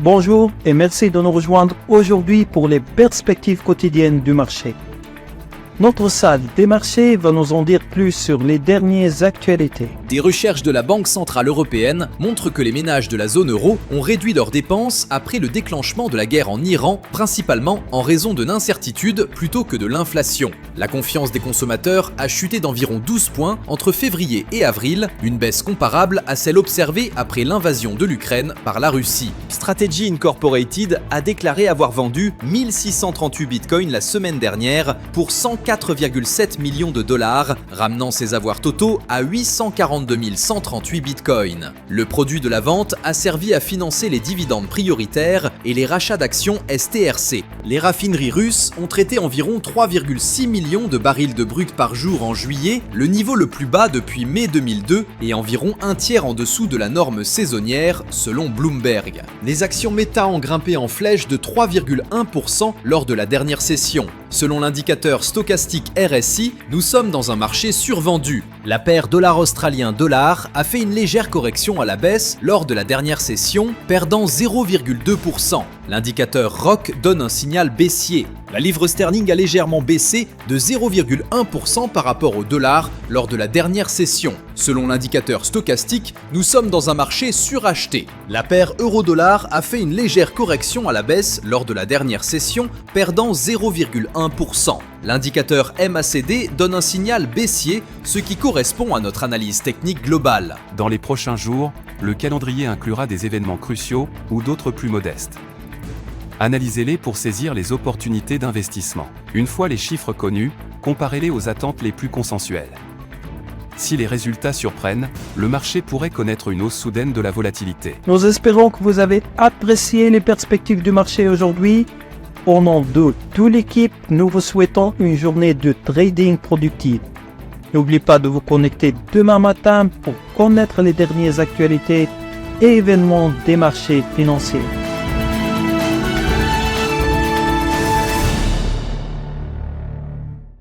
Bonjour et merci de nous rejoindre aujourd'hui pour les perspectives quotidiennes du marché. Notre salle des marchés va nous en dire plus sur les dernières actualités. Des recherches de la Banque Centrale Européenne montrent que les ménages de la zone euro ont réduit leurs dépenses après le déclenchement de la guerre en Iran, principalement en raison de l'incertitude plutôt que de l'inflation. La confiance des consommateurs a chuté d'environ 12 points entre février et avril, une baisse comparable à celle observée après l'invasion de l'Ukraine par la Russie. Strategy Incorporated a déclaré avoir vendu 1638 bitcoins la semaine dernière pour 104,7 millions de dollars, ramenant ses avoirs totaux à 842 138 bitcoins. Le produit de la vente a servi à financer les dividendes prioritaires et les rachats d'actions STRC. Les raffineries russes ont traité environ 3,6 millions de barils de brut par jour en juillet, le niveau le plus bas depuis mai 2002 et environ un tiers en dessous de la norme saisonnière selon Bloomberg. Les actions Meta ont grimpé en flèche de 3,1% lors de la dernière session. Selon l'indicateur stochastique RSI, nous sommes dans un marché survendu. La paire dollar australien-dollar a fait une légère correction à la baisse lors de la dernière session, perdant 0,2%. L'indicateur ROC donne un signal baissier. La livre sterling a légèrement baissé de 0,1% par rapport au dollar lors de la dernière session. Selon l'indicateur stochastique, nous sommes dans un marché suracheté. La paire euro-dollar a fait une légère correction à la baisse lors de la dernière session, perdant 0,1%. L'indicateur MACD donne un signal baissier, ce qui correspond à notre analyse technique globale. Dans les prochains jours, le calendrier inclura des événements cruciaux ou d'autres plus modestes. Analysez-les pour saisir les opportunités d'investissement. Une fois les chiffres connus, comparez-les aux attentes les plus consensuelles. Si les résultats surprennent, le marché pourrait connaître une hausse soudaine de la volatilité. Nous espérons que vous avez apprécié les perspectives du marché aujourd'hui. Au nom de toute l'équipe, nous vous souhaitons une journée de trading productive. N'oubliez pas de vous connecter demain matin pour connaître les dernières actualités et événements des marchés financiers.